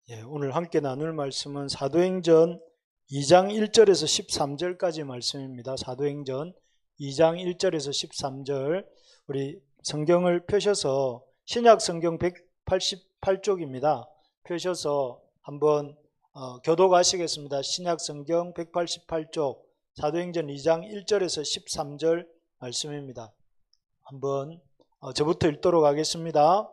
오늘 함께 나눌 말씀은 사도행전 2장 1절에서 13절까지 말씀입니다. 사도행전 2장 1절에서 13절, 우리 성경을 펴셔서 신약 성경 188쪽입니다. 펴셔서 한번 교독하시겠습니다. 신약 성경 188쪽 사도행전 2장 1절에서 13절 말씀입니다. 한번 저부터 읽도록 하겠습니다.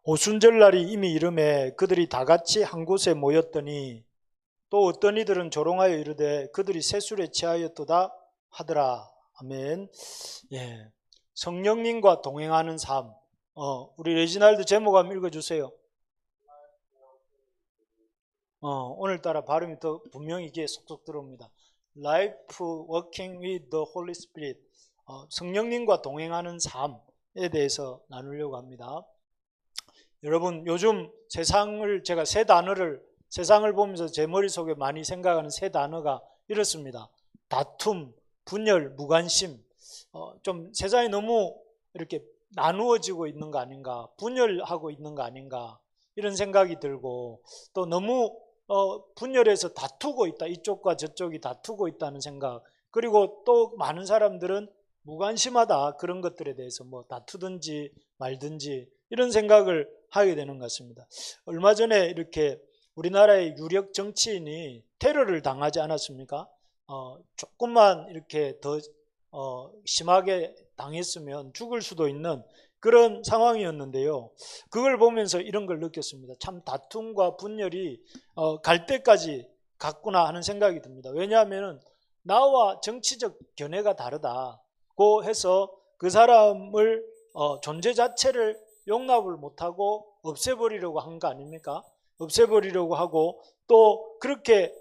오순절날이 이미 이름에 그들이 다 같이 한 곳에 모였더니 또 어떤 이들은 조롱하여 이르되 그들이 세술에 취하였도다 하더라. 아멘. 성령님과 동행하는 삶. 우리 레지날드 제목 한번 읽어주세요. 오늘따라 발음이 더 분명히 이게 속속 들어옵니다. Life working with the Holy Spirit. 성령님과 동행하는 삶에 대해서 나누려고 합니다. 여러분, 요즘 세상을 제가 세상을 보면서 제 머릿속에 많이 생각하는 세 단어가 이렇습니다. 다툼, 분열, 무관심. 좀 세상이 너무 이렇게 나누어지고 있는 거 아닌가, 분열하고 있는 거 아닌가, 이런 생각이 들고, 또 너무 분열해서 다투고 있다, 이쪽과 저쪽이 다투고 있다는 생각. 그리고 또 많은 사람들은 무관심하다, 그런 것들에 대해서 뭐 다투든지 말든지 이런 생각을 하게 되는 것 같습니다. 얼마 전에 이렇게 우리나라의 유력 정치인이 테러를 당하지 않았습니까? 조금만 이렇게 더 심하게 당했으면 죽을 수도 있는 그런 상황이었는데요. 그걸 보면서 이런 걸 느꼈습니다. 참 다툼과 분열이 갈 때까지 갔구나 하는 생각이 듭니다. 왜냐하면 나와 정치적 견해가 다르다고 해서 그 사람을 존재 자체를 용납을 못하고 없애버리려고 한 거 아닙니까? 없애버리려고 하고, 또 그렇게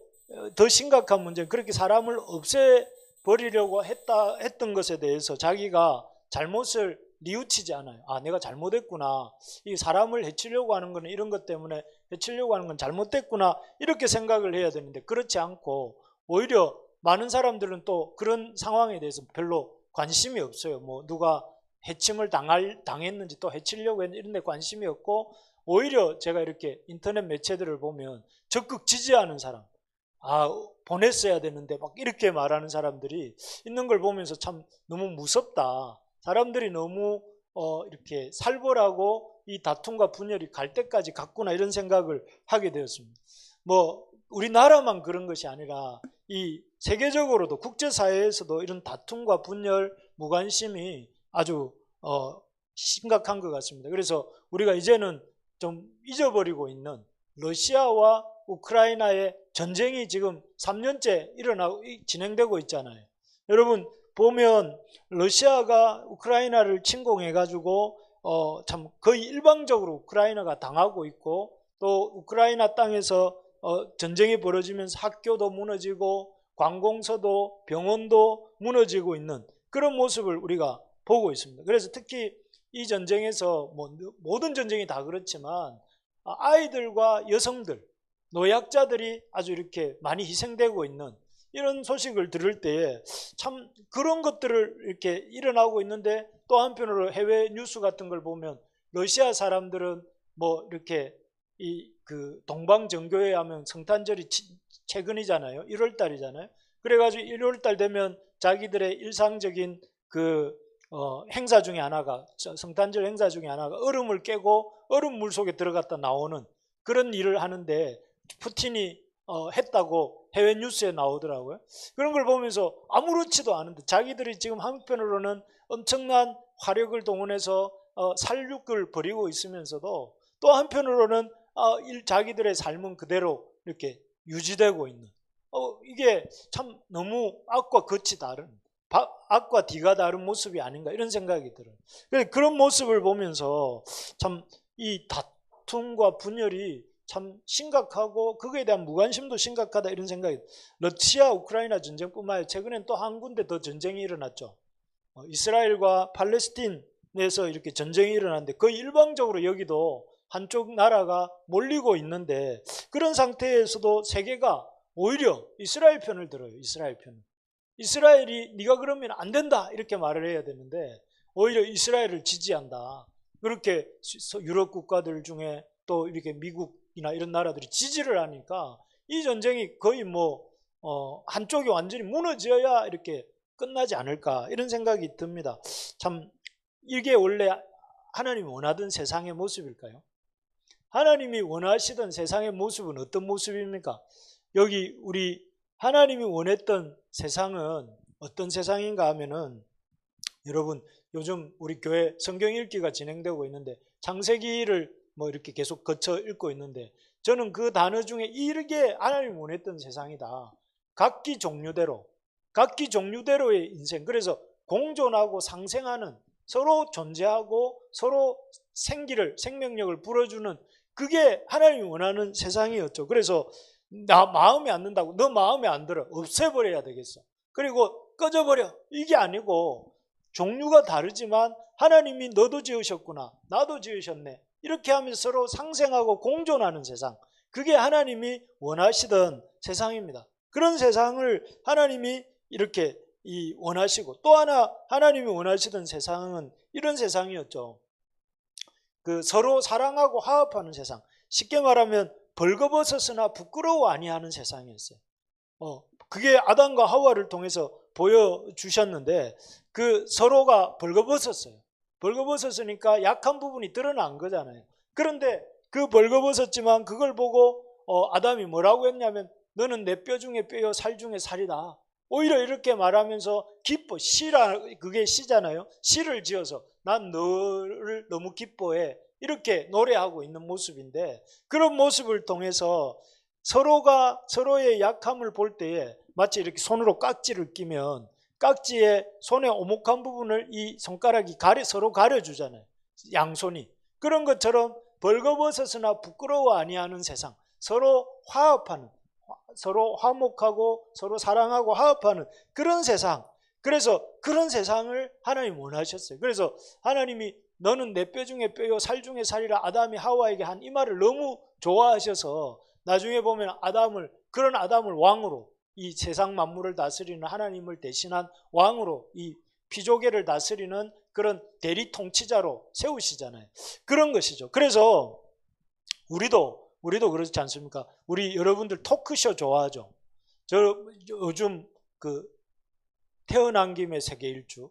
더 심각한 문제는 그렇게 사람을 없애버리려고 했던 것에 대해서 자기가 잘못을 뉘우치지 않아요. 내가 잘못했구나, 이 사람을 해치려고 하는 거는 이런 것 때문에 해치려고 하는 건 잘못됐구나, 이렇게 생각을 해야 되는데 그렇지 않고 오히려 많은 사람들은 또 그런 상황에 대해서 별로 관심이 없어요. 뭐 누가 해침을 당했는지 또 해치려고 했는지 이런 데 관심이 없고, 오히려 제가 이렇게 인터넷 매체들을 보면 적극 지지하는 사람, 보냈어야 되는데 막 이렇게 말하는 사람들이 있는 걸 보면서 참 너무 무섭다. 사람들이 너무 이렇게 살벌하고 이 다툼과 분열이 갈 때까지 갔구나, 이런 생각을 하게 되었습니다. 뭐 우리나라만 그런 것이 아니라 이 세계적으로도 국제사회에서도 이런 다툼과 분열, 무관심이 아주 심각한 것 같습니다. 그래서 우리가 이제는 좀 잊어버리고 있는 러시아와 우크라이나의 전쟁이 지금 3년째 진행되고 있잖아요. 여러분 보면 러시아가 우크라이나를 침공해가지고 참 거의 일방적으로 우크라이나가 당하고 있고, 또 우크라이나 땅에서 전쟁이 벌어지면서 학교도 무너지고 관공서도 병원도 무너지고 있는 그런 모습을 우리가 보고 있습니다. 그래서 특히 이 전쟁에서 모든 전쟁이 다 그렇지만 아이들과 여성들, 노약자들이 아주 이렇게 많이 희생되고 있는 이런 소식을 들을 때에 참 그런 것들을 이렇게 일어나고 있는데, 또 한편으로 해외 뉴스 같은 걸 보면 러시아 사람들은 뭐 이렇게 그 동방정교회 하면 성탄절이 최근이잖아요. 1월 달이잖아요. 그래가지고 1월 달 되면 자기들의 일상적인 그 행사 중에 하나가, 성탄절 행사 중에 하나가 얼음을 깨고 얼음 물 속에 들어갔다 나오는 그런 일을 하는데, 푸틴이 했다고 해외 뉴스에 나오더라고요. 그런 걸 보면서 아무렇지도 않은데 자기들이 지금 한편으로는 엄청난 화력을 동원해서 살육을 벌이고 있으면서도 또 한편으로는 자기들의 삶은 그대로 이렇게 유지되고 있는, 이게 참 너무 악과 겉이 다른, 악과 뒤가 다른 모습이 아닌가, 이런 생각이 들어요. 그런 모습을 보면서 참 이 다툼과 분열이 참 심각하고 거기에 대한 무관심도 심각하다, 이런 생각이 들어요. 러시아 우크라이나 전쟁뿐만 아니라 최근엔 또 한 군데 더 전쟁이 일어났죠. 이스라엘과 팔레스틴에서 이렇게 전쟁이 일어났는데 거의 일방적으로 여기도 한쪽 나라가 몰리고 있는데, 그런 상태에서도 세계가 오히려 이스라엘 편을 들어요. 이스라엘 편을. 이스라엘이 네가 그러면 안 된다 이렇게 말을 해야 되는데 오히려 이스라엘을 지지한다. 그렇게 유럽 국가들 중에 또 이렇게 미국이나 이런 나라들이 지지를 하니까 이 전쟁이 거의 한쪽이 완전히 무너져야 이렇게 끝나지 않을까 이런 생각이 듭니다. 참 이게 원래 하나님이 원하던 세상의 모습일까요? 하나님이 원하시던 세상의 모습은 어떤 모습입니까? 여기 우리 하나님이 원했던 세상은 어떤 세상인가 하면은, 여러분 요즘 우리 교회 성경 읽기가 진행되고 있는데 창세기를 이렇게 계속 거쳐 읽고 있는데, 저는 그 단어 중에 이렇게 하나님이 원했던 세상이다. 각기 종류대로의 인생, 그래서 공존하고 상생하는, 서로 존재하고 서로 생명력을 불어주는, 그게 하나님이 원하는 세상이었죠. 그래서 나 마음에 안 든다고 너 마음에 안 들어 없애버려야 되겠어, 그리고 꺼져버려, 이게 아니고 종류가 다르지만 하나님이 너도 지으셨구나 나도 지으셨네 이렇게 하면서 서로 상생하고 공존하는 세상, 그게 하나님이 원하시던 세상입니다. 그런 세상을 하나님이 이렇게 원하시고, 또 하나 하나님이 원하시던 세상은 이런 세상이었죠. 그 서로 사랑하고 화합하는 세상, 쉽게 말하면 벌거벗었으나 부끄러워 아니하는 세상이었어요. 그게 아담과 하와를 통해서 보여주셨는데, 그 서로가 벌거벗었어요. 벌거벗었으니까 약한 부분이 드러난 거잖아요. 그런데 그 벌거벗었지만 그걸 보고 아담이 뭐라고 했냐면, 너는 내 뼈 중에 뼈요 살 중에 살이다. 오히려 이렇게 말하면서 기뻐, 그게 시잖아요. 시를 지어서 난 너를 너무 기뻐해 이렇게 노래하고 있는 모습인데, 그런 모습을 통해서 서로가 서로의 약함을 볼 때에 마치 이렇게 손으로 깍지를 끼면 깍지에 손의 오목한 부분을 이 손가락이 서로 가려주잖아요. 양손이. 그런 것처럼 벌거벗었으나 부끄러워 아니하는 세상, 서로 화합하는, 서로 화목하고 서로 사랑하고 화합하는 그런 세상, 그래서 그런 세상을 하나님 원하셨어요. 그래서 하나님이 너는 내 뼈 중에 뼈요 살 중에 살이라 아담이 하와에게 한 이 말을 너무 좋아하셔서 나중에 보면 그런 아담을 왕으로, 이 세상 만물을 다스리는 하나님을 대신한 왕으로, 이 피조계를 다스리는 그런 대리 통치자로 세우시잖아요. 그런 것이죠. 그래서 우리도 그렇지 않습니까? 우리 여러분들 토크쇼 좋아하죠? 저 요즘 그 태어난 김에 세계 일주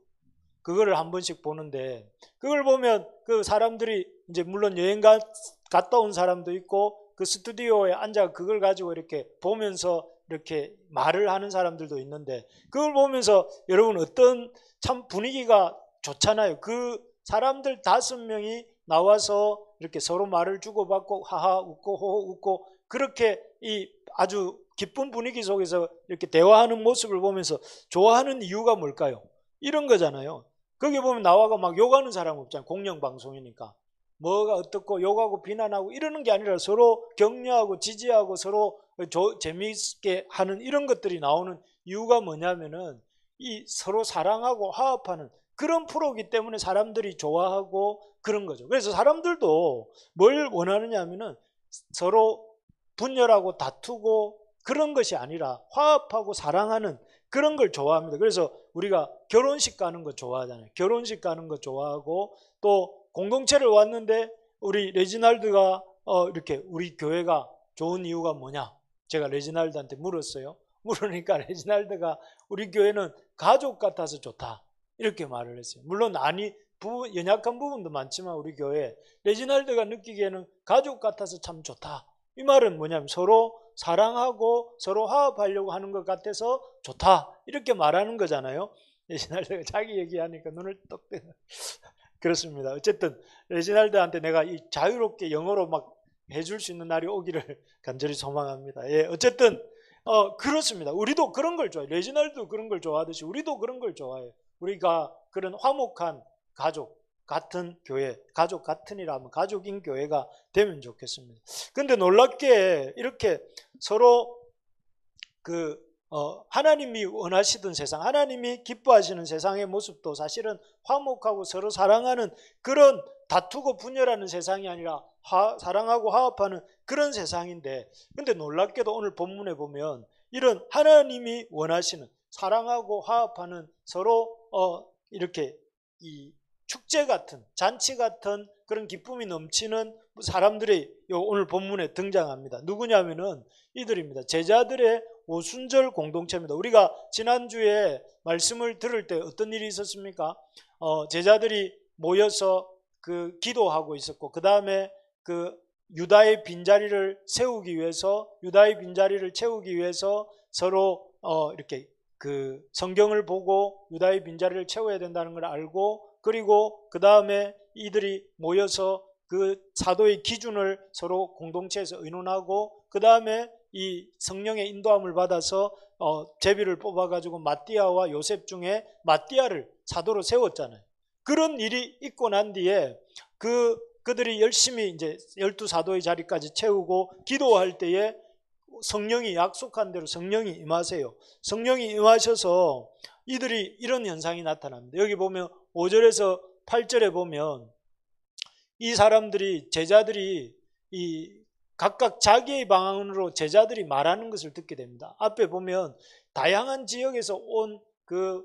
그거를 한 번씩 보는데, 그걸 보면 그 사람들이 이제 물론 여행 갔다 온 사람도 있고 그 스튜디오에 앉아 그걸 가지고 이렇게 보면서 이렇게 말을 하는 사람들도 있는데, 그걸 보면서 여러분 어떤 참 분위기가 좋잖아요. 그 사람들 5명이 나와서 이렇게 서로 말을 주고받고 하하 웃고 호호 웃고, 그렇게 이 아주 기쁜 분위기 속에서 이렇게 대화하는 모습을 보면서 좋아하는 이유가 뭘까요? 이런 거잖아요. 거기 보면 나와가 막 욕하는 사람 없잖아요. 공영방송이니까 뭐가 어떻고 욕하고 비난하고 이러는 게 아니라 서로 격려하고 지지하고 서로 재미있게 하는 이런 것들이 나오는 이유가 뭐냐면은 이 서로 사랑하고 화합하는 그런 프로이기 때문에 사람들이 좋아하고 그런 거죠. 그래서 사람들도 뭘 원하느냐 하면은 서로 분열하고 다투고 그런 것이 아니라 화합하고 사랑하는 그런 걸 좋아합니다. 그래서 우리가 결혼식 가는 거 좋아하잖아요. 결혼식 가는 거 좋아하고, 또 공동체를 왔는데 우리 레지날드가 이렇게 우리 교회가 좋은 이유가 뭐냐? 제가 레지날드한테 물었어요. 물으니까 레지날드가 우리 교회는 가족 같아서 좋다 이렇게 말을 했어요. 물론 연약한 부분도 많지만 우리 교회 레지날드가 느끼기에는 가족 같아서 참 좋다. 이 말은 뭐냐면 서로 사랑하고 서로 화합하려고 하는 것 같아서 좋다 이렇게 말하는 거잖아요. 레지날드가 자기 얘기하니까 눈을 떡 뜨는 그렇습니다. 어쨌든 레지날드한테 내가 이 자유롭게 영어로 막 해줄 수 있는 날이 오기를 간절히 소망합니다. 예, 어쨌든 그렇습니다. 우리도 그런 걸 좋아해요. 레지날드도 그런 걸 좋아하듯이 우리도 그런 걸 좋아해요. 우리가 그런 화목한 가족 같은 교회, 가족 같은이라면 가족인 교회가 되면 좋겠습니다. 근데 놀랍게 이렇게 서로 하나님이 원하시던 세상, 하나님이 기뻐하시는 세상의 모습도 사실은 화목하고 서로 사랑하는 그런 다투고 분열하는 세상이 아니라 사랑하고 화합하는 그런 세상인데, 근데 놀랍게도 오늘 본문에 보면 이런 하나님이 원하시는 사랑하고 화합하는 서로 이렇게 축제 같은, 잔치 같은 그런 기쁨이 넘치는 사람들이 오늘 본문에 등장합니다. 누구냐면은 이들입니다. 제자들의 오순절 공동체입니다. 우리가 지난주에 말씀을 들을 때 어떤 일이 있었습니까? 제자들이 모여서 그 기도하고 있었고, 그 다음에 그 유다의 빈자리를 세우기 위해서, 유다의 빈자리를 채우기 위해서 서로 이렇게 그 성경을 보고 유다의 빈자리를 채워야 된다는 걸 알고, 그리고 그 다음에 이들이 모여서 그 사도의 기준을 서로 공동체에서 의논하고, 그 다음에 이 성령의 인도함을 받아서 제비를 뽑아가지고 마띠아와 요셉 중에 마띠아를 사도로 세웠잖아요. 그런 일이 있고 난 뒤에 그들이 열심히 이제 12사도의 자리까지 채우고 기도할 때에 성령이 약속한 대로 성령이 임하세요. 성령이 임하셔서 이들이 이런 현상이 나타납니다. 여기 보면 5절에서 8절에 보면 이 사람들이, 제자들이 이 각각 자기의 방언으로 제자들이 말하는 것을 듣게 됩니다. 앞에 보면 다양한 지역에서 온 그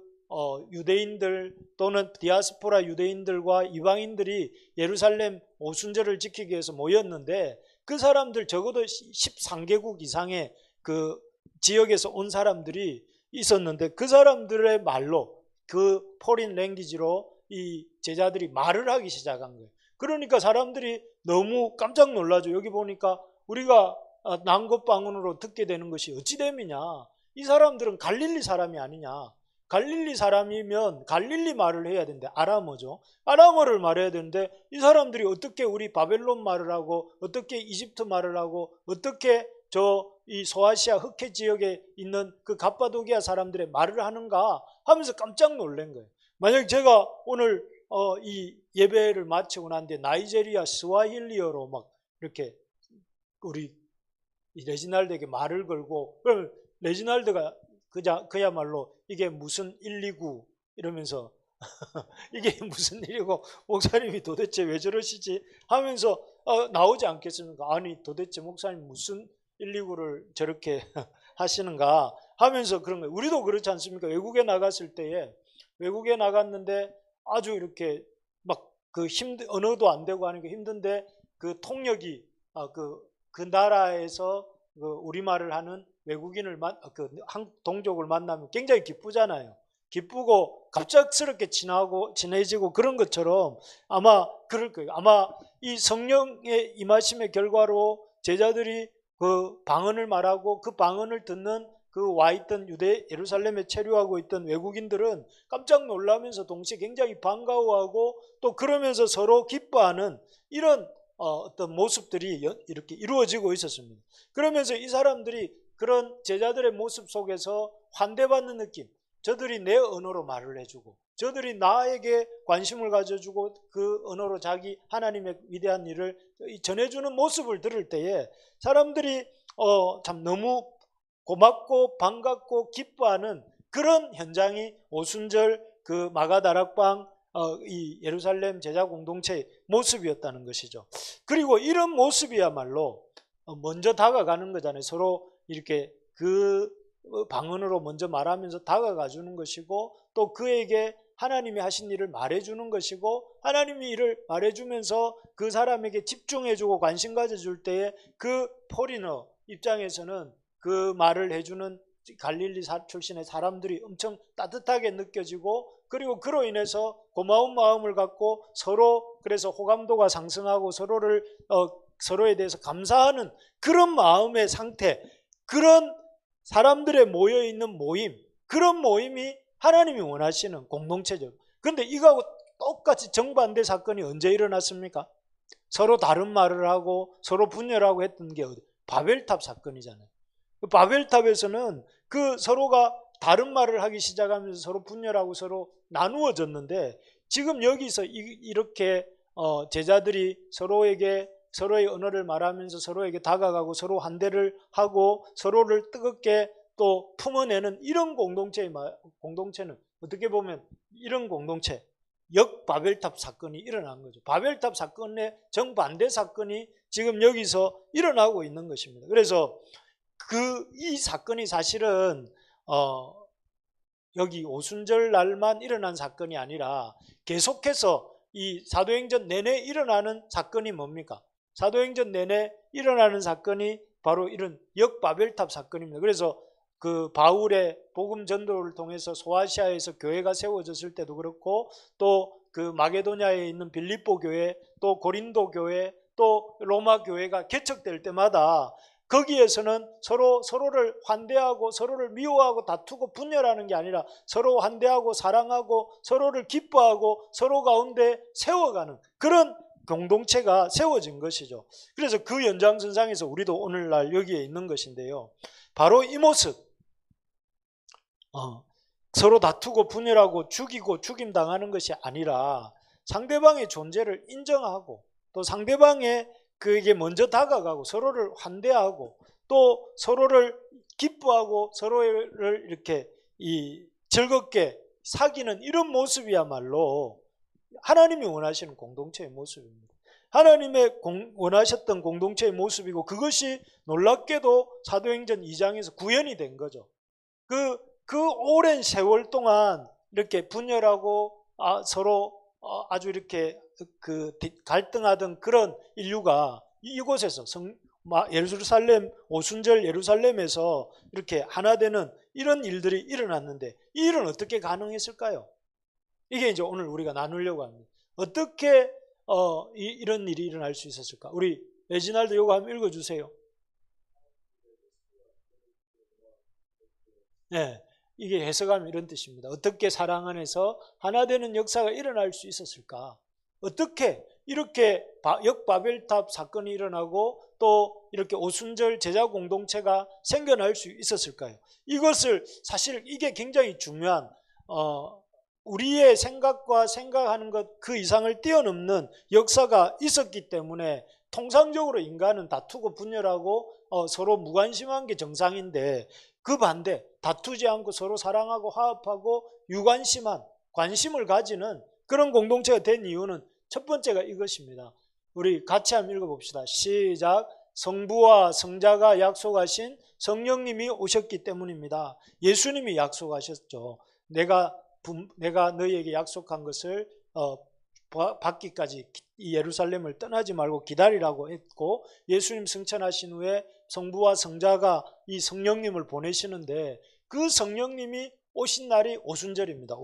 유대인들 또는 디아스포라 유대인들과 이방인들이 예루살렘 오순절을 지키기 위해서 모였는데, 그 사람들 적어도 13개국 이상의 그 지역에서 온 사람들이 있었는데, 그 사람들의 말로, 그 포린 랭귀지로 이 제자들이 말을 하기 시작한 거예요. 그러니까 사람들이 너무 깜짝 놀라죠. 여기 보니까 우리가 난곳방언으로 듣게 되는 것이 어찌 됨이냐, 이 사람들은 갈릴리 사람이 아니냐, 갈릴리 사람이면 갈릴리 말을 해야 되는데, 아람어죠. 아람어를 말해야 되는데 이 사람들이 어떻게 우리 바벨론 말을 하고, 어떻게 이집트 말을 하고, 어떻게 이 소아시아 흑해 지역에 있는 그 갑바도기아 사람들의 말을 하는가 하면서 깜짝 놀란 거예요. 만약 제가 오늘 이 예배를 마치고 난 뒤에 나이제리아 스와힐리어로 막 이렇게 우리 레지날드에게 말을 걸고, 그러면 레지날드가 그야말로 이게 무슨 129 이러면서 이게 무슨 일이고 목사님이 도대체 왜 저러시지 하면서 나오지 않겠습니까? 아니 도대체 목사님 무슨 129를 저렇게 하시는가 하면서 그런 거예요. 우리도 그렇지 않습니까? 외국에 나갔을 때에, 외국에 나갔는데 아주 이렇게 막 그 언어도 안 되고 하는 게 힘든데, 그 통역이 그 나라에서 그 우리말을 하는 외국인을 그 한국 동족을 만나면 굉장히 기쁘잖아요. 기쁘고 갑작스럽게 친해지고 그런 것처럼 아마 그럴 거예요. 아마 이 성령의 임하심의 결과로 제자들이 그 방언을 말하고, 그 방언을 듣는 그 와 있던 예루살렘에 체류하고 있던 외국인들은 깜짝 놀라면서 동시에 굉장히 반가워하고, 또 그러면서 서로 기뻐하는 이런 어떤 모습들이 이렇게 이루어지고 있었습니다. 그러면서 이 사람들이 그런 제자들의 모습 속에서 환대받는 느낌, 저들이 내 언어로 말을 해주고, 저들이 나에게 관심을 가져주고, 그 언어로 자기 하나님의 위대한 일을 전해주는 모습을 들을 때에 사람들이 참 너무 고맙고 반갑고 기뻐하는 그런 현장이 오순절 그 마가다락방 이 예루살렘 제자 공동체의 모습이었다는 것이죠. 그리고 이런 모습이야말로 먼저 다가가는 거잖아요. 서로 이렇게 그 방언으로 먼저 말하면서 다가가 주는 것이고, 또 그에게 하나님이 하신 일을 말해주는 것이고, 하나님이 일을 말해주면서 그 사람에게 집중해주고 관심 가져줄 때에 그 포리너 입장에서는 그 말을 해주는 갈릴리 출신의 사람들이 엄청 따뜻하게 느껴지고, 그리고 그로 인해서 고마운 마음을 갖고 서로 그래서 호감도가 상승하고 서로에 대해서 감사하는 그런 마음의 상태, 그런 사람들의 모여있는 모임, 그런 모임이 하나님이 원하시는 공동체죠. 그런데 이거하고 똑같이 정반대 사건이 언제 일어났습니까? 서로 다른 말을 하고 서로 분열하고 했던 게 바벨탑 사건이잖아요. 그 바벨탑에서는 그 서로가 다른 말을 하기 시작하면서 서로 분열하고 서로 나누어졌는데, 지금 여기서 이렇게 제자들이 서로의 언어를 말하면서 서로에게 다가가고 서로 환대를 하고 서로를 뜨겁게 또 품어내는 이런 공동체는 어떻게 보면 이런 공동체, 역바벨탑 사건이 일어난 거죠. 바벨탑 사건의 정반대 사건이 지금 여기서 일어나고 있는 것입니다. 그래서 이 사건이 사실은 여기 오순절 날만 일어난 사건이 아니라 계속해서 이 사도행전 내내 일어나는 사건이 뭡니까? 사도행전 내내 일어나는 사건이 바로 이런 역바벨탑 사건입니다. 그래서 그 바울의 복음 전도를 통해서 소아시아에서 교회가 세워졌을 때도 그렇고, 또 그 마게도냐에 있는 빌립보 교회, 또 고린도 교회, 또 로마 교회가 개척될 때마다 거기에서는 서로를 환대하고 서로를 미워하고 다투고 분열하는 게 아니라 서로 환대하고 사랑하고 서로를 기뻐하고 서로 가운데 세워가는 그런 공동체가 세워진 것이죠. 그래서 그 연장선상에서 우리도 오늘날 여기에 있는 것인데요. 바로 이 모습, 서로 다투고 분열하고 죽이고 죽임당하는 것이 아니라 상대방의 존재를 인정하고 또 상대방의 그에게 먼저 다가가고 서로를 환대하고 또 서로를 기뻐하고 서로를 이렇게 즐겁게 사귀는 이런 모습이야말로 하나님이 원하시는 공동체의 모습입니다. 하나님의 원하셨던 공동체의 모습이고, 그것이 놀랍게도 사도행전 2장에서 구현이 된 거죠. 그 오랜 세월 동안 이렇게 분열하고 서로 아주 이렇게 갈등하던 그런 인류가 이곳에서 예루살렘, 오순절 예루살렘에서 이렇게 하나 되는 이런 일들이 일어났는데, 이 일은 어떻게 가능했을까요? 이게 이제 오늘 우리가 나누려고 합니다. 어떻게 이런 일이 일어날 수 있었을까? 우리 레지날드 요거 한번 읽어주세요. 네, 이게 해석하면 이런 뜻입니다. 어떻게 사랑 안에서 하나 되는 역사가 일어날 수 있었을까? 어떻게 이렇게 역바벨탑 사건이 일어나고 또 이렇게 오순절 제자 공동체가 생겨날 수 있었을까요? 이것을 사실 이게 굉장히 중요한 우리의 생각과 생각하는 것 그 이상을 뛰어넘는 역사가 있었기 때문에 통상적으로 인간은 다투고 분열하고 서로 무관심한 게 정상인데, 그 반대 다투지 않고 서로 사랑하고 화합하고 유관심한 관심을 가지는 그런 공동체가 된 이유는 첫 번째가 이것입니다. 우리 같이 한번 읽어봅시다. 시작. 성부와 성자가 약속하신 성령님이 오셨기 때문입니다. 예수님이 약속하셨죠. 내가 너희에게 약속한 것을 받기까지 이 예루살렘을 떠나지 말고 기다리라고 했고, 예수님 승천하신 후에 성부와 성자가 이 성령님을 보내시는데, 그 성령님이 오신 날이 오순절입니다.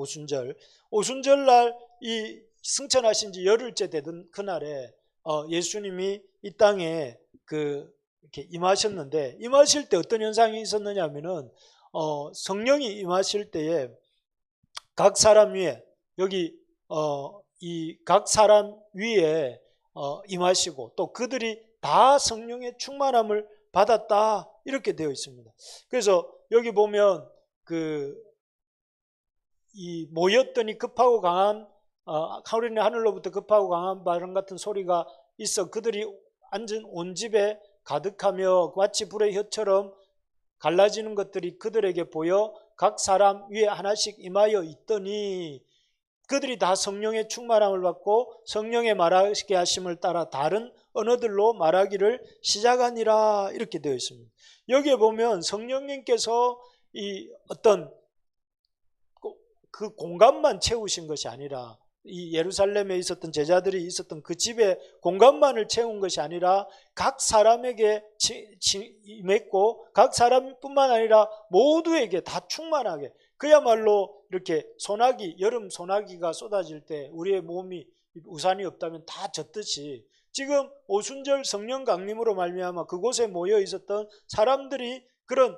오순절날 이 승천하신 지 열흘째 되던 그날에 예수님이 이 땅에 이렇게 임하셨는데, 임하실 때 어떤 현상이 있었느냐 하면은 성령이 임하실 때에 각 사람 위에 여기 이 각 사람 위에 임하시고 또 그들이 다 성령의 충만함을 받았다 이렇게 되어 있습니다. 그래서 여기 보면 이 모였더니 급하고 강한 하늘로부터 급하고 강한 바람 같은 소리가 있어 그들이 앉은 온 집에 가득하며 마치 불의 혀처럼 갈라지는 것들이 그들에게 보여 각 사람 위에 하나씩 임하여 있더니 그들이 다 성령의 충만함을 받고 성령의 말하게 하심을 따라 다른 언어들로 말하기를 시작하니라 이렇게 되어 있습니다. 여기에 보면 성령님께서 이 어떤 그 공간만 채우신 것이 아니라 이 예루살렘에 있었던 제자들이 있었던 그 집의 공간만을 채운 것이 아니라 각 사람에게 임했고 각 사람뿐만 아니라 모두에게 다 충만하게, 그야말로 이렇게 소나기, 여름 소나기가 쏟아질 때 우리의 몸이 우산이 없다면 다 젖듯이 지금 오순절 성령 강림으로 말미암아 그곳에 모여 있었던 사람들이 그런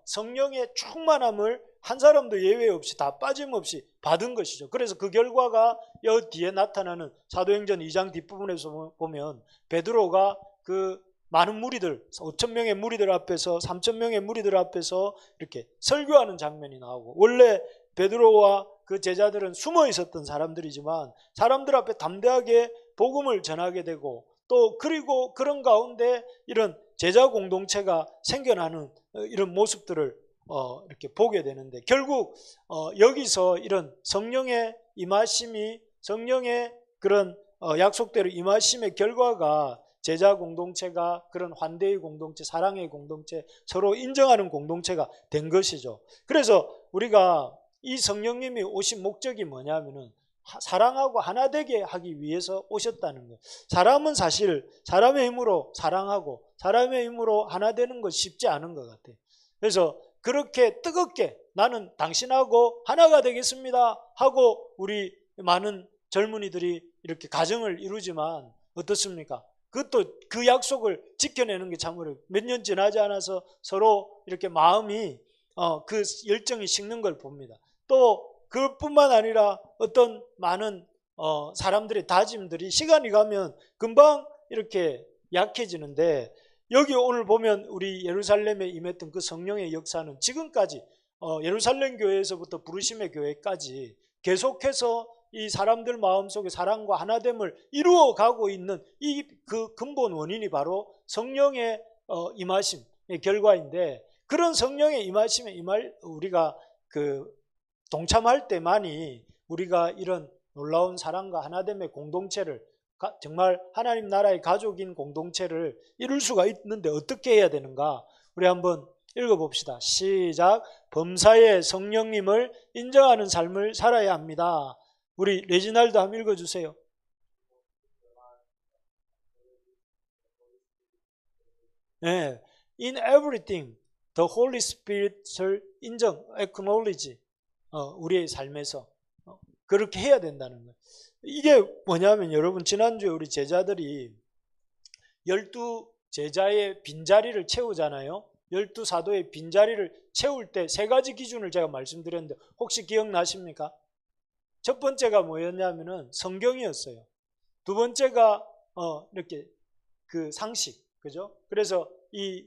성령의 충만함을 한 사람도 예외 없이 다 빠짐없이 받은 것이죠. 그래서 그 결과가 여기 뒤에 나타나는 사도행전 2장 뒷부분에서 보면 베드로가 그 많은 무리들 5,000명의 무리들 앞에서 3,000명의 무리들 앞에서 이렇게 설교하는 장면이 나오고, 원래 베드로와 그 제자들은 숨어 있었던 사람들이지만 사람들 앞에 담대하게 복음을 전하게 되고 또 그리고 그런 가운데 이런 제자 공동체가 생겨나는 이런 모습들을 이렇게 보게 되는데, 결국 여기서 이런 성령의 임하심이 성령의 그런 약속대로 임하심의 결과가 제자 공동체가 그런 환대의 공동체, 사랑의 공동체, 서로 인정하는 공동체가 된 것이죠. 그래서 우리가 이 성령님이 오신 목적이 뭐냐면은 사랑하고 하나 되게 하기 위해서 오셨다는 거예요. 사람은 사실 사람의 힘으로 사랑하고 사람의 힘으로 하나 되는 거 쉽지 않은 것 같아요. 그래서 그렇게 뜨겁게 나는 당신하고 하나가 되겠습니다 하고 우리 많은 젊은이들이 이렇게 가정을 이루지만 어떻습니까? 그것도 그 약속을 지켜내는 게 참 어려워요. 몇 년 지나지 않아서 서로 이렇게 마음이 그 열정이 식는 걸 봅니다. 또 그뿐만 아니라 어떤 많은 사람들의 다짐들이 시간이 가면 금방 이렇게 약해지는데, 여기 오늘 보면 우리 예루살렘에 임했던 그 성령의 역사는 지금까지 예루살렘 교회에서부터 부르심의 교회까지 계속해서 이 사람들 마음속에 사랑과 하나됨을 이루어가고 있는 이 그 근본 원인이 바로 성령의 임하심의 결과인데, 그런 성령의 임하심에 우리가 동참할 때만이 우리가 이런 놀라운 사랑과 하나됨의 공동체를, 정말 하나님 나라의 가족인 공동체를 이룰 수가 있는데 어떻게 해야 되는가? 우리 한번 읽어봅시다. 시작. 범사에 성령님을 인정하는 삶을 살아야 합니다. 우리 레지날도 한번 읽어주세요. 네. In everything, the Holy Spirit을 인정, acknowledge, 우리의 삶에서 그렇게 해야 된다는 거예요. 이게 뭐냐면 여러분, 지난주에 우리 제자들이 12 제자의 빈자리를 채우잖아요. 12 사도의 빈자리를 채울 때 세 가지 기준을 제가 말씀드렸는데 혹시 기억나십니까? 첫 번째가 뭐였냐면은 성경이었어요. 두 번째가 이렇게 그 상식, 그죠? 그래서 이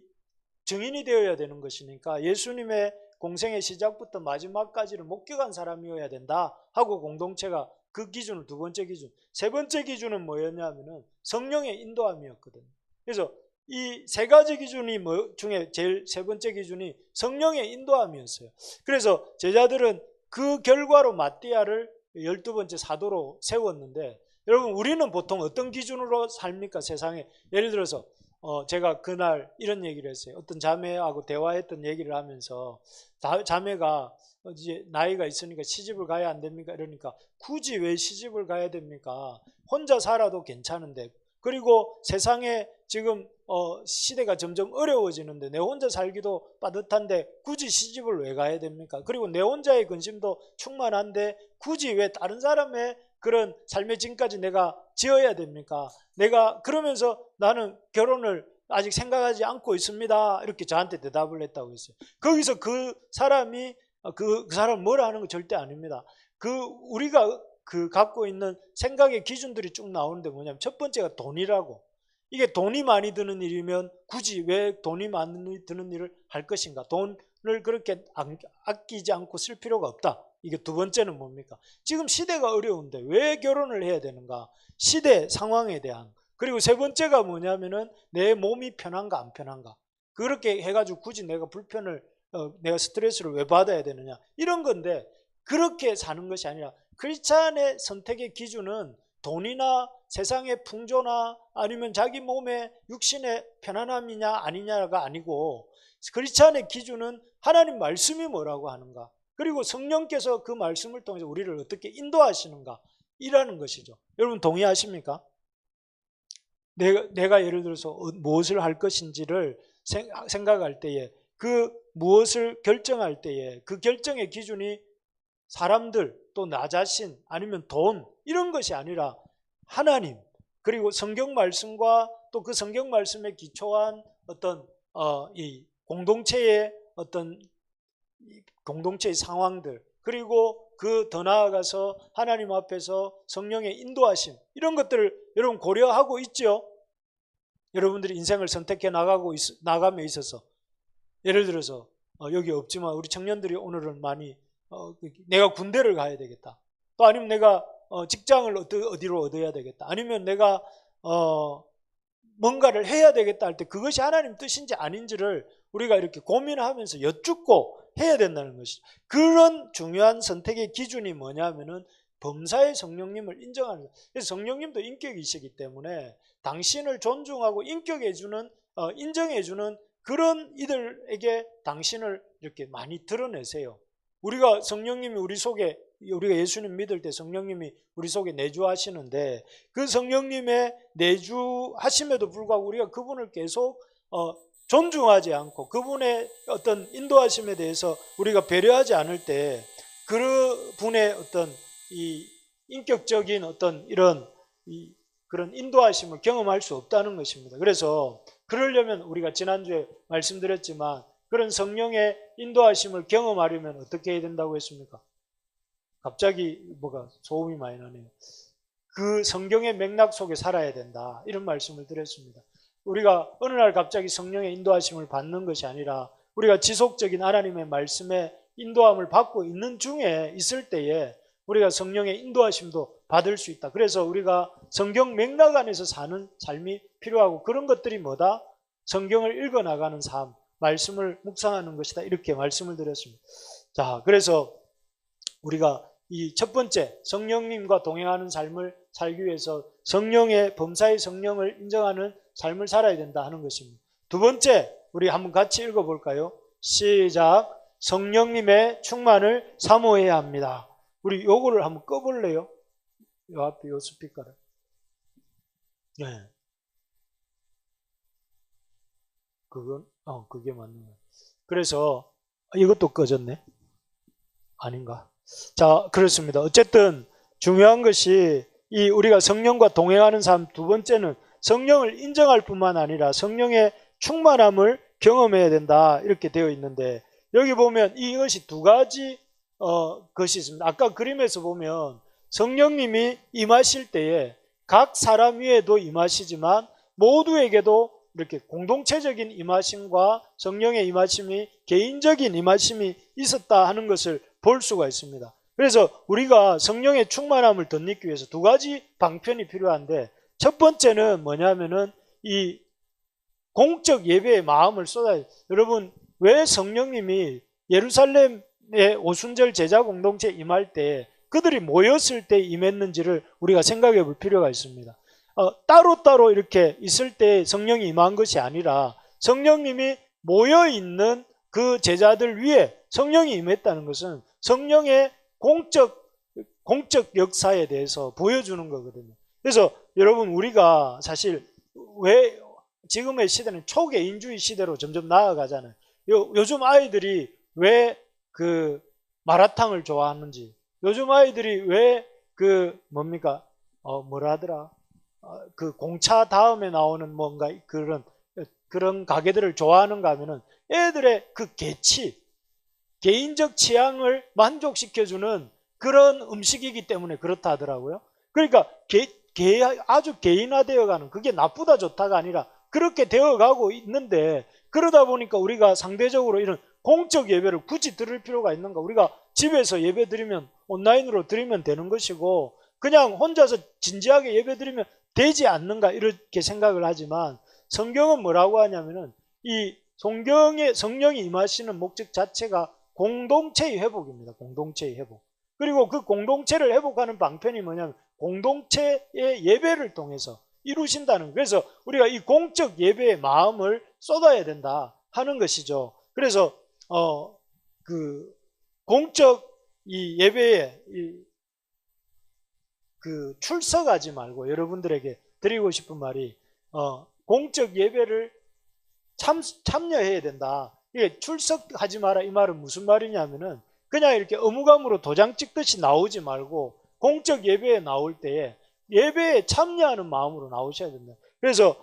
증인이 되어야 되는 것이니까 예수님의 공생의 시작부터 마지막까지를 목격한 사람이어야 된다 하고 공동체가 그 기준을 두 번째 기준. 세 번째 기준은 뭐였냐면은 성령의 인도함이었거든요. 그래서 이 세 가지 기준이 중에 제일 세 번째 기준이 성령의 인도함이었어요. 그래서 제자들은 그 결과로 마띠아를 12번째 사도로 세웠는데, 여러분 우리는 보통 어떤 기준으로 삽니까? 세상에. 예를 들어서 제가 그날 이런 얘기를 했어요. 어떤 자매하고 대화했던 얘기를 하면서 자매가 이제 나이가 있으니까 시집을 가야 안 됩니까? 이러니까 굳이 왜 시집을 가야 됩니까? 혼자 살아도 괜찮은데, 그리고 세상에 지금 시대가 점점 어려워지는데 내 혼자 살기도 빠듯한데 굳이 시집을 왜 가야 됩니까? 그리고 내 혼자의 근심도 충만한데 굳이 왜 다른 사람의 그런 삶의 짐까지 내가 지어야 됩니까? 내가 그러면서 나는 결혼을 아직 생각하지 않고 있습니다. 이렇게 저한테 대답을 했다고 했어요. 거기서 그 사람이 그 사람 뭐라 하는 거 절대 아닙니다. 우리가 갖고 있는 생각의 기준들이 쭉 나오는데 뭐냐면 첫 번째가 돈이라고. 이게 돈이 많이 드는 일이면 굳이 왜 돈이 많이 드는 일을 할 것인가? 돈을 그렇게 아끼지 않고 쓸 필요가 없다. 이게 두 번째는 뭡니까? 지금 시대가 어려운데 왜 결혼을 해야 되는가? 시대 상황에 대한. 그리고 세 번째가 뭐냐면은 내 몸이 편한가 안 편한가? 그렇게 해가지고 굳이 내가 내가 스트레스를 왜 받아야 되느냐? 이런 건데, 그렇게 사는 것이 아니라 크리스찬의 선택의 기준은 돈이나 세상의 풍조나 아니면 자기 몸의 육신의 편안함이냐 아니냐가 아니고, 크리스찬의 기준은 하나님 말씀이 뭐라고 하는가, 그리고 성령께서 그 말씀을 통해서 우리를 어떻게 인도하시는가, 이라는 것이죠. 여러분 동의하십니까? 내가 예를 들어서 무엇을 할 것인지를 생각할 때에, 그 무엇을 결정할 때에 그 결정의 기준이 사람들 또 나 자신 아니면 돈 이런 것이 아니라 하나님, 그리고 성경 말씀과 또 그 성경 말씀에 기초한 어떤 이 공동체의 상황들, 그리고 그 더 나아가서 하나님 앞에서 성령의 인도하심, 이런 것들을 여러분 고려하고 있죠. 여러분들이 인생을 선택해 나감에 있어서 예를 들어서 여기 없지만 우리 청년들이 오늘은 많이 내가 군대를 가야 되겠다, 또 아니면 내가 직장을 어디로 얻어야 되겠다, 아니면 내가 뭔가를 해야 되겠다 할 때 그것이 하나님 뜻인지 아닌지를 우리가 이렇게 고민하면서 여쭙고 해야 된다는 것이죠. 그런 중요한 선택의 기준이 뭐냐면은 범사의 성령님을 인정하는 거예요. 그래서 성령님도 인격이시기 때문에 당신을 존중하고 인정해주는 그런 이들에게 당신을 이렇게 많이 드러내세요. 우리가 성령님이 우리 속에 우리가 예수님 믿을 때 성령님이 우리 속에 내주하시는데 그 성령님의 내주하심에도 불구하고 우리가 그분을 계속 존중하지 않고 그분의 어떤 인도하심에 대해서 우리가 배려하지 않을 때 그분의 어떤 이 인격적인 어떤 이런 그런 인도하심을 경험할 수 없다는 것입니다. 그래서 그러려면 우리가 지난주에 말씀드렸지만 그런 성령의 인도하심을 경험하려면 어떻게 해야 된다고 했습니까? 갑자기 뭐가 소음이 많이 나네요. 그 성경의 맥락 속에 살아야 된다. 이런 말씀을 드렸습니다. 우리가 어느 날 갑자기 성령의 인도하심을 받는 것이 아니라 우리가 지속적인 하나님의 말씀에 인도함을 받고 있는 중에 있을 때에 우리가 성령의 인도하심도 받을 수 있다. 그래서 우리가 성경 맥락 안에서 사는 삶이 필요하고 그런 것들이 뭐다? 성경을 읽어나가는 삶, 말씀을 묵상하는 것이다. 이렇게 말씀을 드렸습니다. 자, 그래서 우리가 이 첫 번째 성령님과 동행하는 삶을 살기 위해서 성령의 범사의 성령을 인정하는 삶을 살아야 된다 하는 것입니다. 두 번째, 우리 한번 같이 읽어볼까요? 시작. 성령님의 충만을 사모해야 합니다. 우리 요거를 한번 꺼볼래요? 요 앞에 요 스피커를. 네. 그게 맞는 거예요. 그래서 이것도 꺼졌네. 아닌가? 자, 그렇습니다. 어쨌든 중요한 것이 이 우리가 성령과 동행하는 삶 두 번째는 성령을 인정할 뿐만 아니라 성령의 충만함을 경험해야 된다. 이렇게 되어 있는데 여기 보면 이것이 두 가지 것이 있습니다. 아까 그림에서 보면 성령님이 임하실 때에 각 사람 위에도 임하시지만 모두에게도 이렇게 공동체적인 임하심과 성령의 임하심이 개인적인 임하심이 있었다 하는 것을 볼 수가 있습니다. 그래서 우리가 성령의 충만함을 덧입기 위해서 두 가지 방편이 필요한데 첫 번째는 뭐냐면은 이 공적 예배의 마음을 쏟아야 돼요. 여러분 왜 성령님이 예루살렘의 오순절 제자 공동체에 임할 때 그들이 모였을 때 임했는지를 우리가 생각해 볼 필요가 있습니다. 따로따로 이렇게 있을 때 성령이 임한 것이 아니라 성령님이 모여있는 그 제자들 위에 성령이 임했다는 것은 성령의 공적 역사에 대해서 보여주는 거거든요. 그래서 여러분 우리가 사실 왜 지금의 시대는 초개인주의 시대로 점점 나아가잖아요. 요즘 아이들이 왜 그 마라탕을 좋아하는지, 요즘 아이들이 왜 그 뭡니까 뭐라 하더라 그 공차 다음에 나오는 뭔가 그런 가게들을 좋아하는가 하면은 애들의 그 개인적 취향을 만족시켜주는 그런 음식이기 때문에 그렇다 하더라고요. 그러니까 아주 개인화되어가는, 그게 나쁘다 좋다가 아니라 그렇게 되어가고 있는데, 그러다 보니까 우리가 상대적으로 이런 공적 예배를 굳이 드릴 필요가 있는가? 우리가 집에서 예배 드리면 온라인으로 드리면 되는 것이고 그냥 혼자서 진지하게 예배 드리면 되지 않는가 이렇게 생각을 하지만, 성경은 뭐라고 하냐면은 이 성령이 임하시는 목적 자체가 공동체의 회복입니다. 공동체의 회복. 그리고 그 공동체를 회복하는 방편이 뭐냐면 공동체의 예배를 통해서 이루신다는, 그래서 우리가 이 공적 예배의 마음을 쏟아야 된다 하는 것이죠. 그래서 그 공적 이 예배에 그 출석하지 말고 여러분들에게 드리고 싶은 말이 공적 예배를 참여해야 된다. 이게 출석하지 마라 이 말은 무슨 말이냐면은 그냥 이렇게 어무감으로 도장 찍듯이 나오지 말고 공적 예배에 나올 때에 예배에 참여하는 마음으로 나오셔야 된다. 그래서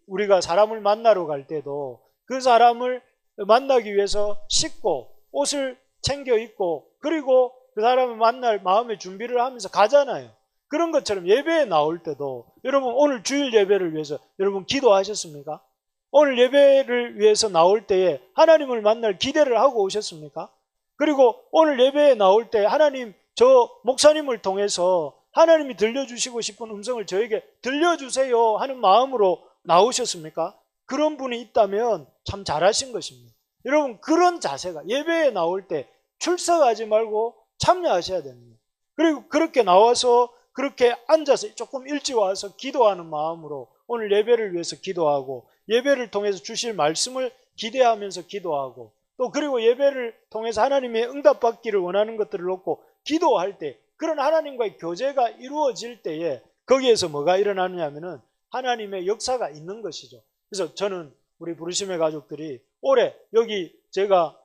우리가 사람을 만나러 갈 때도 그 사람을 만나기 위해서 씻고 옷을 챙겨 입고 그리고 그 사람을 만날 마음의 준비를 하면서 가잖아요. 그런 것처럼 예배에 나올 때도 여러분 오늘 주일 예배를 위해서 여러분 기도하셨습니까? 오늘 예배를 위해서 나올 때에 하나님을 만날 기대를 하고 오셨습니까? 그리고 오늘 예배에 나올 때 하나님, 저 목사님을 통해서 하나님이 들려주시고 싶은 음성을 저에게 들려주세요 하는 마음으로 나오셨습니까? 그런 분이 있다면 참 잘하신 것입니다. 여러분 그런 자세가 예배에 나올 때 출석하지 말고 참여하셔야 됩니다. 그리고 그렇게 나와서 그렇게 앉아서 조금 일찍 와서 기도하는 마음으로 오늘 예배를 위해서 기도하고 예배를 통해서 주실 말씀을 기대하면서 기도하고 또 그리고 예배를 통해서 하나님의 응답받기를 원하는 것들을 놓고 기도할 때 그런 하나님과의 교제가 이루어질 때에 거기에서 뭐가 일어나느냐 하면은 하나님의 역사가 있는 것이죠. 그래서 저는 우리 부르심의 가족들이 올해 여기 제가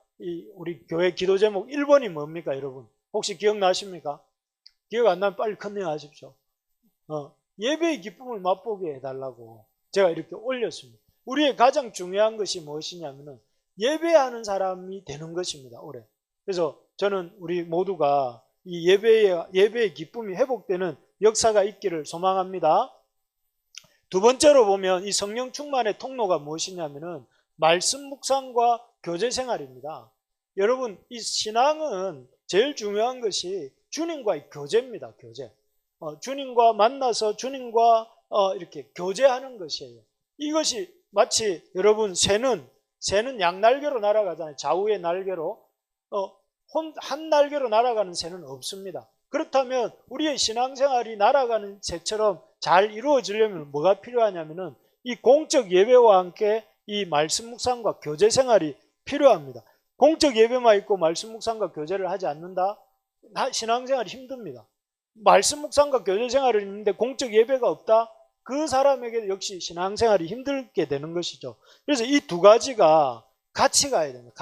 우리 교회 기도 제목 1번이 뭡니까 여러분? 혹시 기억나십니까? 기억 안 나면 빨리 컨닝하십시오. 예배의 기쁨을 맛보게 해달라고 제가 이렇게 올렸습니다. 우리의 가장 중요한 것이 무엇이냐면은 예배하는 사람이 되는 것입니다. 올해. 그래서 저는 우리 모두가 이 예배의 기쁨이 회복되는 역사가 있기를 소망합니다. 두 번째로 보면 이 성령 충만의 통로가 무엇이냐면은 말씀 묵상과 교제 생활입니다. 여러분, 이 신앙은 제일 중요한 것이 주님과의 교제입니다. 교제. 주님과 만나서 주님과 이렇게 교제하는 것이에요. 이것이 마치 여러분 새는 양날개로 날아가잖아요. 좌우의 날개로. 한 날개로 날아가는 새는 없습니다. 그렇다면 우리의 신앙생활이 날아가는 새처럼 잘 이루어지려면 뭐가 필요하냐면은 이 공적 예배와 함께 이 말씀 묵상과 교제 생활이 필요합니다. 공적 예배만 있고 말씀 묵상과 교제를 하지 않는다? 신앙생활이 힘듭니다. 말씀 묵상과 교제 생활을 있는데 공적 예배가 없다? 그 사람에게 역시 신앙생활이 힘들게 되는 것이죠. 그래서 이 두 가지가 같이 가야 됩니다.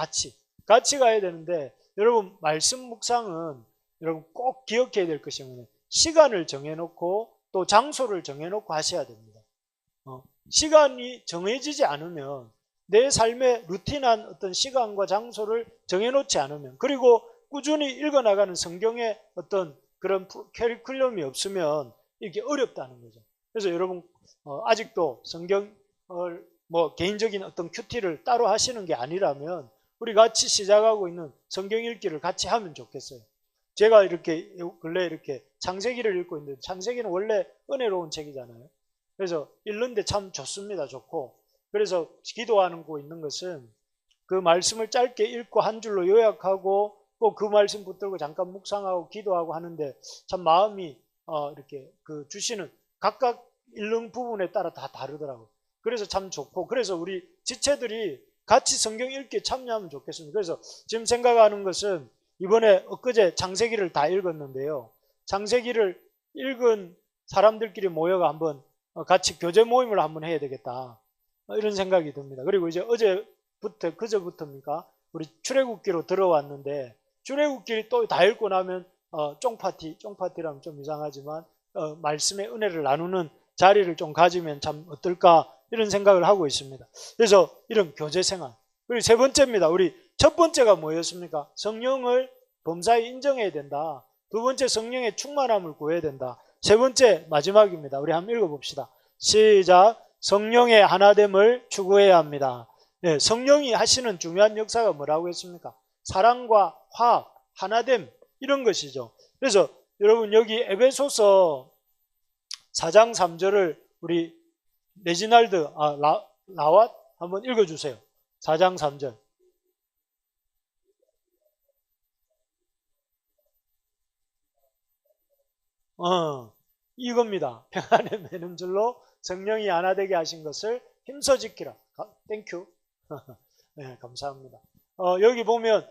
같이 가야 되는데 여러분 말씀 묵상은 여러분 꼭 기억해야 될 것이 뭐냐면 시간을 정해놓고 또 장소를 정해놓고 하셔야 됩니다. 시간이 정해지지 않으면 내 삶의 루틴한 어떤 시간과 장소를 정해놓지 않으면 그리고 꾸준히 읽어나가는 성경의 어떤 그런 커리큘럼이 없으면 이게 어렵다는 거죠. 그래서 여러분 아직도 성경을 뭐 개인적인 어떤 큐티를 따로 하시는 게 아니라면 우리 같이 시작하고 있는 성경 읽기를 같이 하면 좋겠어요. 제가 이렇게 근래 이렇게 창세기를 읽고 있는데 창세기는 원래 은혜로운 책이잖아요. 그래서 읽는데 참 좋습니다. 좋고 그래서 기도하는 거 있는 것은 그 말씀을 짧게 읽고 한 줄로 요약하고 또 그 말씀 붙들고 잠깐 묵상하고 기도하고 하는데 참 마음이 이렇게 그 주시는 각각 읽는 부분에 따라 다 다르더라고요. 그래서 참 좋고 그래서 우리 지체들이 같이 성경 읽기에 참여하면 좋겠습니다. 그래서 지금 생각하는 것은 이번에 엊그제 창세기를 다 읽었는데요. 창세기를 읽은 사람들끼리 모여가 한번 같이 교제 모임을 한번 해야 되겠다. 이런 생각이 듭니다. 그리고 이제 그저부터입니까? 우리 출애굽기로 들어왔는데 출애굽기 또 다 읽고 나면 쫑파티라면 좀 이상하지만 말씀의 은혜를 나누는 자리를 좀 가지면 참 어떨까 이런 생각을 하고 있습니다. 그래서 이런 교제 생활. 그리고 세 번째입니다. 우리 첫 번째가 뭐였습니까? 성령을 범사에 인정해야 된다. 두 번째 성령의 충만함을 구해야 된다. 세 번째 마지막입니다. 우리 한번 읽어봅시다. 시작. 성령의 하나됨을 추구해야 합니다. 네, 성령이 하시는 중요한 역사가 뭐라고 했습니까? 사랑과 화합, 하나됨 이런 것이죠. 그래서 여러분 여기 에베소서 4장 3절을 우리 레지날드 라왓 한번 읽어주세요. 4장 3절. 이겁니다. 평안에 매는 줄로 성령이 하나 되게 하신 것을 힘써 지키라. 땡큐. 네, 감사합니다. 여기 보면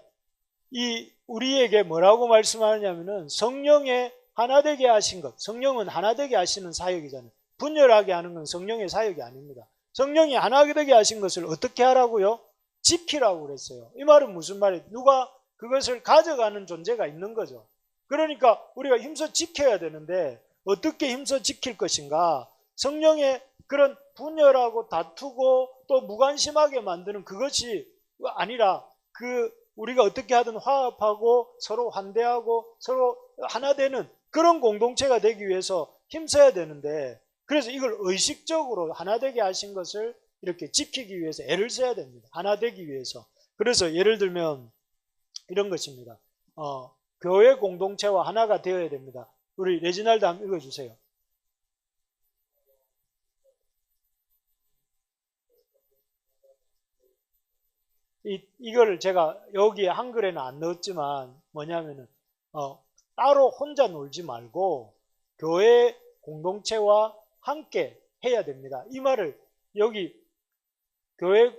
우리에게 뭐라고 말씀하느냐면은 성령의 하나 되게 하신 것. 성령은 하나 되게 하시는 사역이잖아요. 분열하게 하는 건 성령의 사역이 아닙니다. 성령이 하나 되게 하신 것을 어떻게 하라고요? 지키라고 그랬어요. 이 말은 무슨 말이에요? 누가 그것을 가져가는 존재가 있는 거죠. 그러니까 우리가 힘써 지켜야 되는데 어떻게 힘써 지킬 것인가? 성령의 그런 분열하고 다투고 또 무관심하게 만드는 그것이 아니라 우리가 어떻게 하든 화합하고 서로 환대하고 서로 하나 되는 그런 공동체가 되기 위해서 힘써야 되는데 그래서 이걸 의식적으로 하나 되게 하신 것을 이렇게 지키기 위해서 애를 써야 됩니다. 하나 되기 위해서. 그래서 예를 들면 이런 것입니다. 교회 공동체와 하나가 되어야 됩니다. 우리 레지날드 한번 읽어주세요. 이거를 제가 여기에 한글에는 안 넣었지만 뭐냐면은 따로 혼자 놀지 말고 교회 공동체와 함께 해야 됩니다. 이 말을 여기 교회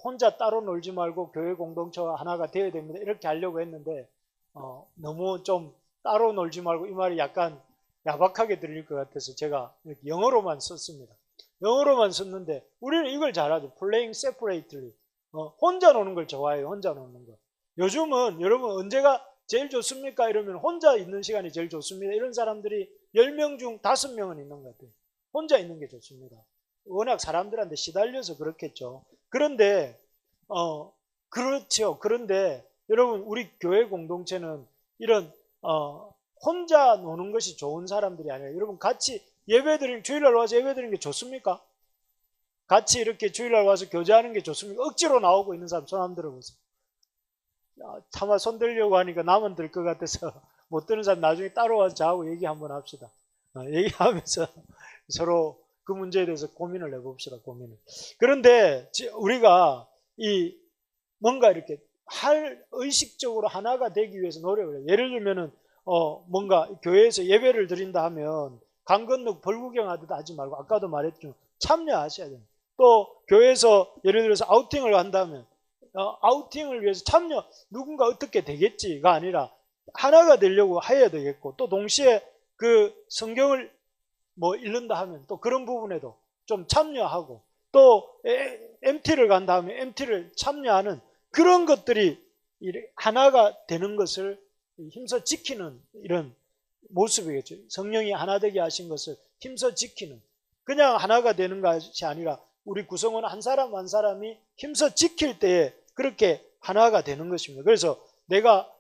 혼자 따로 놀지 말고 교회 공동체와 하나가 되어야 됩니다. 이렇게 하려고 했는데 너무 좀 따로 놀지 말고, 이 말이 약간 야박하게 들릴 것 같아서 제가 이렇게 영어로만 썼습니다. 영어로만 썼는데 우리는 이걸 잘하죠. playing separately. 혼자 노는 걸 좋아해요. 혼자 노는 거. 요즘은 여러분 언제가 제일 좋습니까? 이러면 혼자 있는 시간이 제일 좋습니다. 이런 사람들이 10명 중 5명은 있는 것 같아요. 혼자 있는 게 좋습니다. 워낙 사람들한테 시달려서 그렇겠죠. 그런데 그렇죠. 그런데 여러분 우리 교회 공동체는 이런 혼자 노는 것이 좋은 사람들이 아니라 여러분 같이 예배드리는, 주일날 와서 예배드리는 게 좋습니까? 같이 이렇게 주일날 와서 교제하는 게 좋습니까? 억지로 나오고 있는 사람 손 한번 들어보세요. 차마 손 들려고 하니까 나만 들 것 같아서 못 드는 사람 나중에 따로 와서 저하고 얘기 한번 합시다. 얘기하면서 서로 그 문제에 대해서 고민을 해봅시다. 고민을. 그런데 우리가 이 뭔가 이렇게 의식적으로 하나가 되기 위해서 노력을 해요. 예를 들면은 뭔가 교회에서 예배를 드린다 하면 강 건너 벌구경 하듯 하지 말고 아까도 말했지만 참여하셔야 돼요. 또 교회에서 예를 들어서 아우팅을 한다면 아우팅을 위해서 누군가 어떻게 되겠지가 아니라 하나가 되려고 해야 되겠고, 또 동시에 그 성경을 뭐 읽는다 하면 또 그런 부분에도 좀 참여하고, 또 MT를 간다 하면 MT를 참여하는 그런 것들이 하나가 되는 것을 힘써 지키는 이런 모습이겠죠. 성령이 하나 되게 하신 것을 힘써 지키는, 그냥 하나가 되는 것이 아니라 우리 구성원 한 사람 한 사람이 힘써 지킬 때에 그렇게 하나가 되는 것입니다. 그래서 내가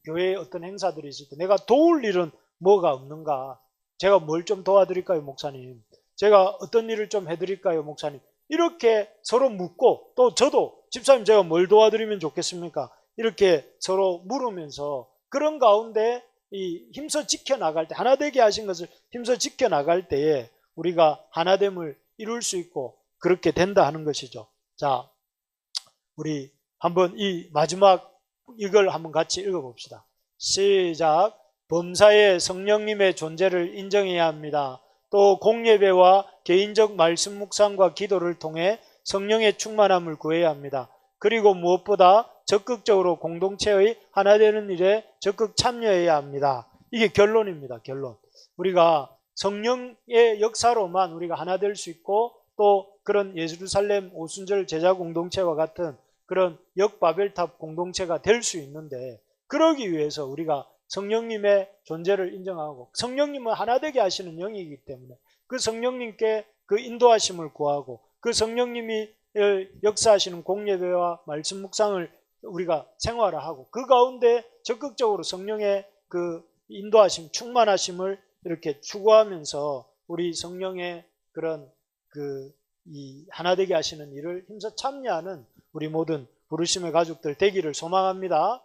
교회에 어떤 행사들이 있을 때 내가 도울 일은 뭐가 없는가? 제가 뭘 좀 도와드릴까요, 목사님? 제가 어떤 일을 좀 해드릴까요, 목사님? 이렇게 서로 묻고, 또 저도 집사님 제가 뭘 도와드리면 좋겠습니까? 이렇게 서로 물으면서 그런 가운데 이 힘써 지켜나갈 때, 하나 되게 하신 것을 힘써 지켜나갈 때에 우리가 하나됨을 이룰 수 있고 그렇게 된다 하는 것이죠. 자, 우리 한번 이 마지막 이걸 한번 같이 읽어봅시다. 시작. 범사에 성령님의 존재를 인정해야 합니다. 또 공예배와 개인적 말씀 묵상과 기도를 통해 성령의 충만함을 구해야 합니다. 그리고 무엇보다 적극적으로 공동체의 하나 되는 일에 적극 참여해야 합니다. 이게 결론입니다. 결론. 우리가 성령의 역사로만 우리가 하나 될 수 있고, 또 그런 예루살렘 오순절 제자 공동체와 같은 그런 역바벨탑 공동체가 될 수 있는데, 그러기 위해서 우리가 성령님의 존재를 인정하고, 성령님은 하나 되게 하시는 영이기 때문에 그 성령님께 그 인도하심을 구하고, 그 성령님이 역사하시는 공예배와 말씀 묵상을 우리가 생활화하고, 그 가운데 적극적으로 성령의 그 인도하심, 충만하심을 이렇게 추구하면서 우리 성령의 그런 이 하나 되게 하시는 일을 힘써 참여하는 우리 모든 부르심의 가족들 되기를 소망합니다.